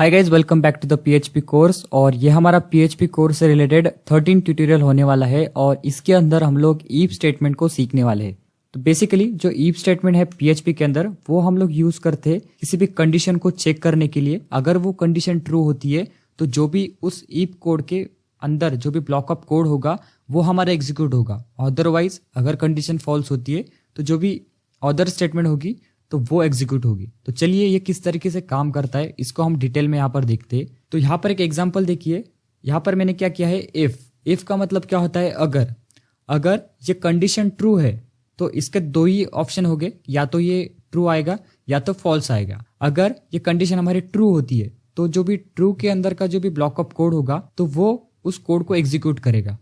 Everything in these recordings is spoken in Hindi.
Hi guys, welcome back to the PHP course. और ये हमारा पीएचपी कोर्स से रिलेटेड 13 ट्यूटोरियल होने वाला है और इसके अंदर हम लोग ईफ स्टेटमेंट को सीखने वाले हैं। तो बेसिकली जो ईफ स्टेटमेंट है पीएचपी के अंदर वो हम लोग यूज करते हैं किसी भी कंडीशन को चेक करने के लिए। अगर वो कंडीशन ट्रू होती है तो जो भी उस ईफ कोड के अंदर जो भी ब्लॉक ऑफ कोड होगा वो हमारा एग्जीक्यूट होगा। अदरवाइज अगर कंडीशन फॉल्स होती है तो जो भी अदर स्टेटमेंट होगी तो वो एग्जीक्यूट होगी। तो चलिए ये किस तरीके से काम करता है इसको हम डिटेल में यहाँ पर देखते हैं। तो यहाँ पर एक एग्जांपल देखिए, यहाँ पर मैंने क्या किया है इफ का मतलब क्या होता है अगर ये कंडीशन ट्रू है तो इसके दो ही ऑप्शन हो गए, या तो ये ट्रू आएगा या तो फॉल्स आएगा। अगर ये कंडीशन हमारी ट्रू होती है तो जो भी ट्रू के अंदर का जो भी ब्लॉक ऑफ कोड होगा तो वो उस कोड को एग्जीक्यूट करेगा।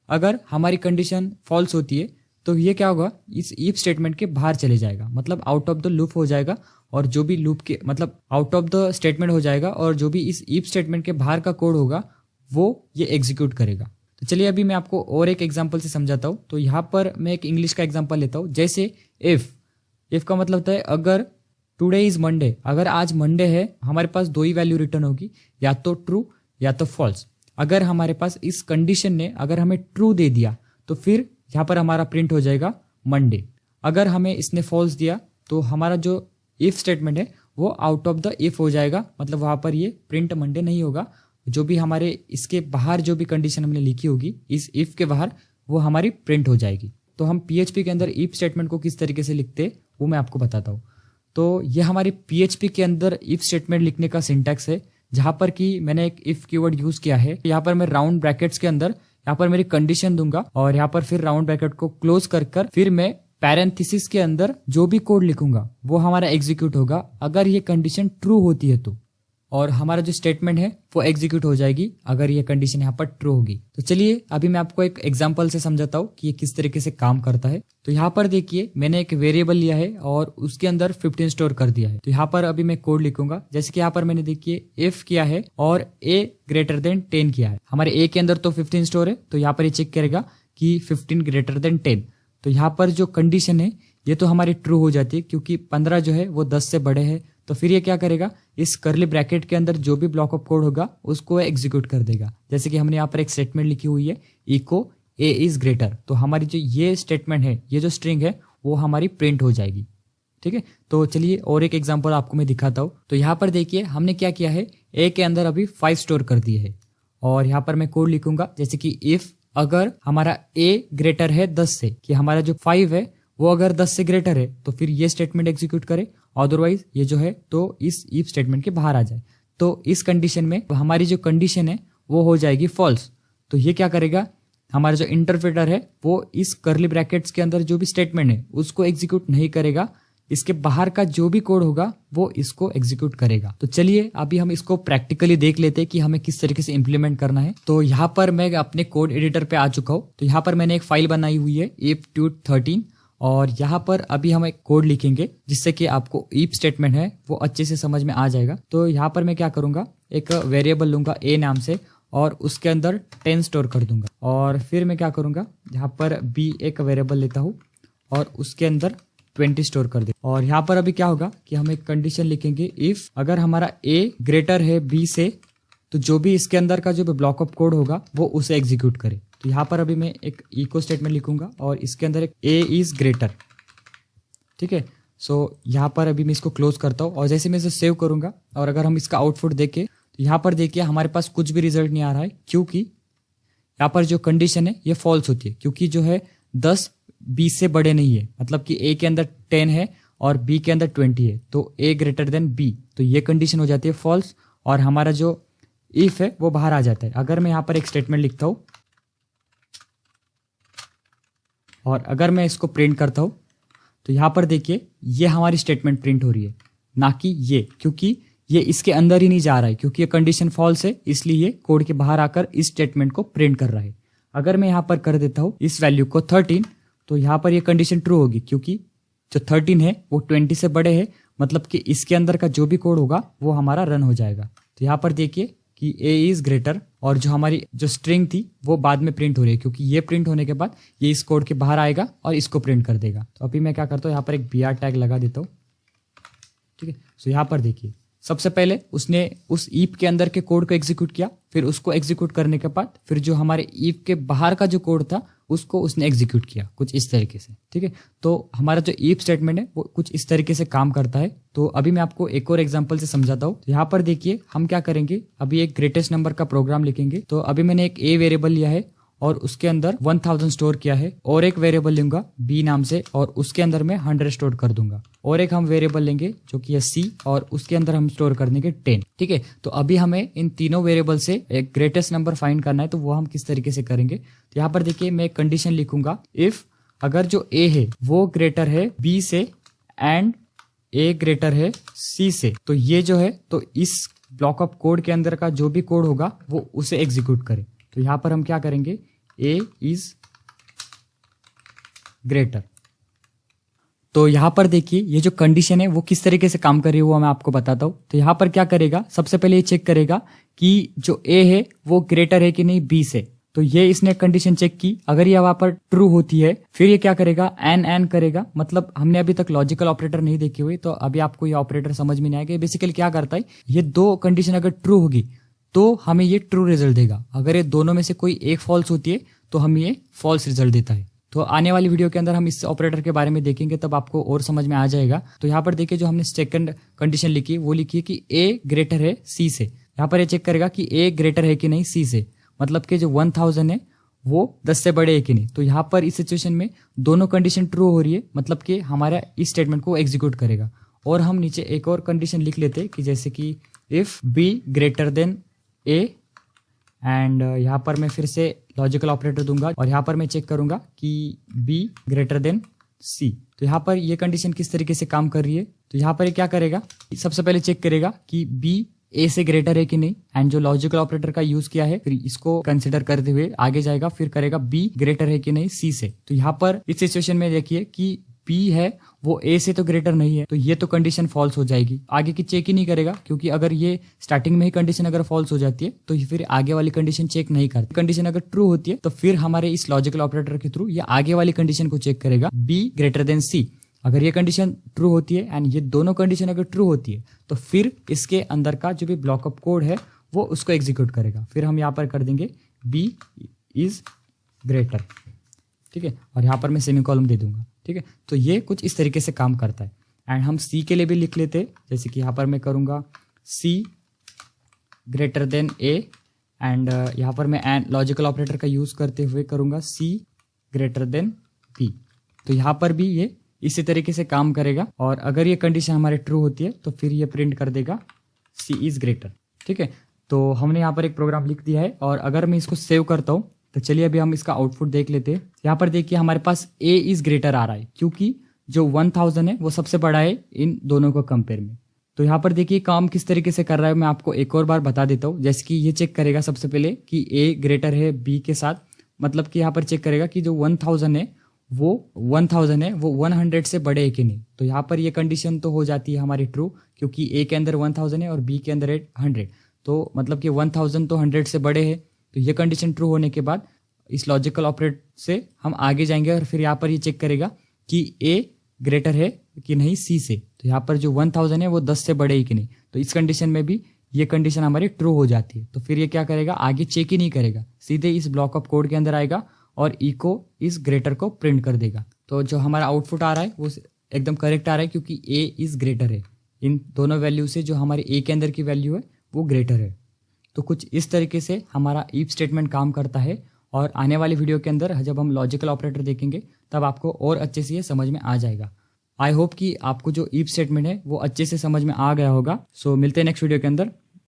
अगर हमारी कंडीशन फॉल्स होती है तो ये क्या होगा, इस इफ स्टेटमेंट के बाहर चले जाएगा, मतलब आउट ऑफ द लूप हो जाएगा। और जो भी लूप के मतलब आउट ऑफ द स्टेटमेंट हो जाएगा और जो भी इस इफ स्टेटमेंट के बाहर का कोड होगा वो ये एग्जीक्यूट करेगा। तो चलिए अभी मैं आपको और एक एग्जांपल से समझाता हूँ। तो यहाँ पर मैं एक इंग्लिश का एग्जांपल लेता हूँ। जैसे इफ का मतलब होता है अगर टुडे इज मंडे, अगर आज मंडे है हमारे पास दो ही वैल्यू रिटर्न होगी, या तो ट्रू या तो फॉल्स। अगर हमारे पास इस कंडीशन ने अगर हमें ट्रू दे दिया तो फिर यहाँ पर हमारा प्रिंट हो जाएगा मंडे। अगर हमें इसने फॉल्स दिया तो हमारा जो इफ स्टेटमेंट है वो आउट ऑफ द इफ हो जाएगा, मतलब वहां पर ये प्रिंट मंडे नहीं होगा। जो भी हमारे इसके बाहर जो भी कंडीशन हमने लिखी होगी इस इफ के बाहर वो हमारी प्रिंट हो जाएगी। तो हम पीएचपी के अंदर इफ स्टेटमेंट को किस तरीके से लिखते हैं वो मैं आपको बताता हूँ। तो ये हमारी पीएचपी के अंदर इफ स्टेटमेंट लिखने का सिंटैक्स है, जहां पर कि मैंने एक इफ कीवर्ड यूज किया है। यहाँ पर मैं राउंड ब्रैकेट्स के अंदर यहाँ पर मेरी कंडीशन दूंगा और यहाँ पर फिर राउंड ब्रैकेट को क्लोज कर फिर मैं पैरेंथेसिस के अंदर जो भी कोड लिखूंगा वो हमारा एग्जीक्यूट होगा अगर ये कंडीशन ट्रू होती है तो, और हमारा जो स्टेटमेंट है वो एग्जीक्यूट हो जाएगी अगर ये कंडीशन यहाँ पर ट्रू होगी। तो चलिए अभी मैं आपको एक एग्जांपल से समझाता हूँ कि ये किस तरीके से काम करता है। तो यहाँ पर देखिए मैंने एक वेरिएबल लिया है और उसके अंदर 15 स्टोर कर दिया है। तो यहाँ पर अभी मैं कोड लिखूंगा। जैसे कि यहाँ पर मैंने देखिए इफ किया है और a ग्रेटर देन 10 किया है। हमारे a के अंदर तो 15 स्टोर है तो यहाँ पर ये चेक करेगा कि 15 ग्रेटर देन 10। तो यहाँ पर जो कंडीशन है ये तो हमारी ट्रू हो जाती है क्योंकि 15 जो है वो 10 से बड़े है। तो फिर ये क्या करेगा, इस कर्ली ब्रैकेट के अंदर जो भी ब्लॉक ऑफ कोड होगा उसको एग्जीक्यूट कर देगा। जैसे कि हमने यहाँ पर एक स्टेटमेंट लिखी हुई है इको a इज ग्रेटर, तो हमारी जो ये स्टेटमेंट है ये जो स्ट्रिंग है वो हमारी प्रिंट हो जाएगी। ठीक है, तो चलिए और एक एग्जांपल आपको मैं दिखाता हूँ। तो यहाँ पर देखिए हमने क्या किया है, a के अंदर अभी 5 स्टोर कर दिए है और यहाँ पर मैं कोड लिखूंगा जैसे कि इफ अगर हमारा a ग्रेटर है 10 से, कि हमारा जो 5 है वो अगर 10 से ग्रेटर है तो फिर ये स्टेटमेंट एग्जीक्यूट करे, अदरवाइज ये जो है तो इस इफ स्टेटमेंट के बाहर आ जाए। तो इस कंडीशन में हमारी जो कंडीशन है वो हो जाएगी फॉल्स। तो ये क्या करेगा, हमारा जो इंटरप्रेटर है वो इस कर्ली ब्रैकेट्स के अंदर जो भी स्टेटमेंट है उसको एग्जीक्यूट नहीं करेगा, इसके बाहर का जो भी कोड होगा वो इसको एग्जीक्यूट करेगा। तो चलिए अभी हम इसको प्रैक्टिकली देख लेते हैं कि हमें किस तरीके से इंप्लीमेंट करना है। तो यहाँ पर मैं अपने कोड एडिटर पे आ चुका हूँ। तो यहाँ पर मैंने एक फाइल बनाई हुई है if213 और यहाँ पर अभी हम एक कोड लिखेंगे जिससे कि आपको इफ स्टेटमेंट है वो अच्छे से समझ में आ जाएगा। तो यहाँ पर मैं क्या करूंगा, एक वेरिएबल लूंगा a नाम से और उसके अंदर 10 स्टोर कर दूंगा। और फिर मैं क्या करूंगा, यहाँ पर b एक वेरिएबल लेता हूँ और उसके अंदर 20 स्टोर कर दे। और यहाँ पर अभी क्या होगा कि हम एक कंडीशन लिखेंगे इफ अगर हमारा a ग्रेटर है b से तो जो भी इसके अंदर का जो भी ब्लॉक ऑफ कोड होगा वो उसे एग्जीक्यूट करे। तो यहाँ पर अभी मैं एक इको स्टेटमेंट लिखूंगा और इसके अंदर एक a इज ग्रेटर। ठीक है, सो यहाँ पर अभी मैं इसको क्लोज करता हूँ और जैसे मैं इसे सेव करूंगा और अगर हम इसका आउटपुट देखें तो यहाँ पर देखिए हमारे पास कुछ भी रिजल्ट नहीं आ रहा है क्योंकि यहाँ पर जो कंडीशन है ये फॉल्स होती है क्योंकि जो है 10 20 से बड़े नहीं है, मतलब कि a के अंदर 10 है और b के अंदर 20 है तो a ग्रेटर देन b, तो ये कंडीशन हो जाती है फॉल्स और हमारा जो इफ है वो बाहर आ जाता है। अगर मैं यहाँ पर एक स्टेटमेंट लिखता हूँ और अगर मैं इसको प्रिंट करता हूँ तो यहाँ पर देखिए ये हमारी स्टेटमेंट प्रिंट हो रही है, ना कि ये, क्योंकि ये इसके अंदर ही नहीं जा रहा है क्योंकि ये कंडीशन फॉल्स है, इसलिए ये कोड के बाहर आकर इस स्टेटमेंट को प्रिंट कर रहा है। अगर मैं यहाँ पर कर देता हूँ इस वैल्यू को 13 तो यहाँ पर ये कंडीशन ट्रू होगी क्योंकि जो 13 है वो 20 से बड़े है, मतलब कि इसके अंदर का जो भी कोड होगा वो हमारा रन हो जाएगा। तो यहाँ पर देखिए कि a इज ग्रेटर और जो हमारी जो स्ट्रिंग थी वो बाद में प्रिंट हो रही है क्योंकि ये प्रिंट होने के बाद ये इस कोड के बाहर आएगा और इसको प्रिंट कर देगा। तो अभी मैं क्या करता हूँ, यहाँ पर एक br टैग लगा देता हूँ। ठीक है, सो यहाँ पर देखिए सबसे पहले उसने उस ईफ के अंदर के कोड को एग्जीक्यूट किया, फिर उसको एग्जीक्यूट करने के बाद फिर जो हमारे ईफ के बाहर का जो कोड था उसको उसने एग्जीक्यूट किया कुछ इस तरीके से। ठीक है, तो हमारा जो ईफ स्टेटमेंट है वो कुछ इस तरीके से काम करता है। तो अभी मैं आपको एक और एग्जांपल से समझाता हूँ। यहाँ पर देखिए हम क्या करेंगे, अभी एक ग्रेटेस्ट नंबर का प्रोग्राम लिखेंगे। तो अभी मैंने एक ए वेरिएबल लिया है और उसके अंदर 1000 स्टोर किया है, और एक वेरिएबल लूंगा बी नाम से और उसके अंदर मैं 100 स्टोर कर दूंगा, और एक हम वेरिएबल लेंगे जो कि है सी और उसके अंदर हम स्टोर कर देंगे 10। ठीक है, तो अभी हमें इन तीनों वेरिएबल से एक ग्रेटेस्ट नंबर फाइंड करना है, तो वो हम किस तरीके से करेंगे। तो यहाँ पर देखिए मैं एक कंडीशन लिखूंगा, इफ अगर जो ए है वो ग्रेटर है बी से एंड ए ग्रेटर है सी से, तो ये जो है तो इस ब्लॉक ऑफ कोड के अंदर का जो भी कोड होगा वो उसे एग्जीक्यूट करे। तो यहाँ पर हम क्या करेंगे, ए इज ग्रेटर। तो यहां पर देखिए ये जो कंडीशन है वो किस तरीके से काम कर रही है वो मैं आपको बताता हूं। तो यहां पर क्या करेगा, सबसे पहले ये चेक करेगा कि जो ए है वो ग्रेटर है कि नहीं बी से। तो ये इसने कंडीशन चेक की, अगर ये वहां पर ट्रू होती है फिर ये क्या करेगा, एन करेगा। मतलब हमने अभी तक लॉजिकल ऑपरेटर नहीं देखे हुए, तो अभी आपको ये ऑपरेटर समझ में नहीं आएगा। बेसिकली क्या करता है, ये दो कंडीशन अगर ट्रू होगी तो हमें ये ट्रू रिजल्ट देगा, अगर ये दोनों में से कोई एक फॉल्स होती है तो हमें ये फॉल्स रिजल्ट देता है। तो आने वाली वीडियो के अंदर हम इस ऑपरेटर के बारे में देखेंगे, तब आपको और समझ में आ जाएगा। तो यहाँ पर देखिए जो हमने सेकंड कंडीशन लिखी वो लिखी है कि ए ग्रेटर है सी से। यहाँ पर ये चेक करेगा कि ए ग्रेटर है कि नहीं सी से, मतलब कि जो 1000 है वो 10 से बड़े है कि नहीं। तो यहाँ पर इस सिचुएशन में दोनों कंडीशन ट्रू हो रही है, मतलब कि हमारा इस स्टेटमेंट को एग्जीक्यूट करेगा। और हम नीचे एक और कंडीशन लिख लेते कि जैसे कि if be greater than A, and यहाँ पर मैं फिर से लॉजिकल ऑपरेटर दूंगा और यहाँ पर मैं चेक करूंगा कि बी ग्रेटर देन सी। तो यहाँ पर ये कंडीशन किस तरीके से काम कर रही है। तो यहाँ पर ये क्या करेगा, सबसे पहले चेक करेगा कि बी ए से ग्रेटर है कि नहीं, एंड जो लॉजिकल ऑपरेटर का यूज किया है फिर इसको कंसिडर करते हुए आगे जाएगा, फिर करेगा बी ग्रेटर है कि नहीं सी से। तो यहाँ पर इस सिचुएशन में देखिए कि बी है वो ए से तो ग्रेटर नहीं है, तो ये तो कंडीशन फॉल्स हो जाएगी, आगे की चेक ही नहीं करेगा, क्योंकि अगर ये स्टार्टिंग में ही कंडीशन अगर फॉल्स हो जाती है तो फिर आगे वाली कंडीशन चेक नहीं करती। कंडीशन अगर ट्रू होती है तो फिर हमारे इस लॉजिकल ऑपरेटर के थ्रू ये आगे वाली कंडीशन को चेक करेगा, बी ग्रेटर देन सी। अगर ये कंडीशन ट्रू होती है एंड ये दोनों कंडीशन अगर ट्रू होती है तो फिर इसके अंदर का जो भी ब्लॉक ऑफ कोड है वो उसको एग्जीक्यूट करेगा। फिर हम यहाँ पर कर देंगे बी इज ग्रेटर, ठीक है, और यहाँ पर मैं सेमीकोलन दे दूंगा। ठीक है, तो ये कुछ इस तरीके से काम करता है। एंड हम सी के लिए भी लिख लेते, जैसे कि यहाँ पर मैं करूँगा सी ग्रेटर देन ए, एंड यहाँ पर मैं एंड लॉजिकल ऑपरेटर का यूज़ करते हुए करूँगा सी ग्रेटर देन बी। तो यहाँ पर भी ये इसी तरीके से काम करेगा, और अगर ये कंडीशन हमारे ट्रू होती है तो फिर ये प्रिंट कर देगा सी इज ग्रेटर। ठीक है, तो हमने यहाँ पर एक प्रोग्राम लिख दिया है, और अगर मैं इसको सेव करता हूँ तो चलिए अभी हम इसका आउटपुट देख लेते हैं। यहाँ पर देखिए हमारे पास ए इज ग्रेटर आ रहा है, क्योंकि जो 1000 है वो सबसे बड़ा है इन दोनों को कंपेयर में। तो यहाँ पर देखिए काम किस तरीके से कर रहा है, मैं आपको एक और बार बता देता हूँ। जैसे कि ये चेक करेगा सबसे पहले कि ए ग्रेटर है बी के साथ, मतलब कि यहाँ पर चेक करेगा कि जो 1000 है वो 100 से बड़े है कि नहीं। तो यहाँ पर ये कंडीशन तो हो जाती है हमारी ट्रू, क्योंकि ए के अंदर 1000 है और बी के अंदर है 100, तो मतलब कि 1000 तो 100 से बड़े है। तो ये कंडीशन ट्रू होने के बाद इस लॉजिकल ऑपरेट से हम आगे जाएंगे और फिर यहाँ पर ये चेक करेगा कि ए ग्रेटर है कि नहीं सी से। तो यहाँ पर जो 1000 है वो 10 से बड़े है कि नहीं, तो इस कंडीशन में भी ये कंडीशन हमारी ट्रू हो जाती है। तो फिर ये क्या करेगा, आगे चेक ही नहीं करेगा, सीधे इस ब्लॉक ऑफ कोड के अंदर आएगा और इको इस ग्रेटर को प्रिंट कर देगा। तो जो हमारा आउटपुट आ रहा है वो एकदम करेक्ट आ रहा है, क्योंकि ए इज ग्रेटर है। इन दोनों वैल्यू से जो हमारे ए के अंदर की वैल्यू है वो ग्रेटर है। तो कुछ इस तरीके से हमारा इफ स्टेटमेंट काम करता है, और आने वाली वीडियो के अंदर जब हम लॉजिकल ऑपरेटर देखेंगे तब आपको और अच्छे से ये समझ में आ जाएगा। आई होप कि आपको जो इफ स्टेटमेंट है वो अच्छे से समझ में आ गया होगा। सो मिलते हैं नेक्स्ट वीडियो के अंदर।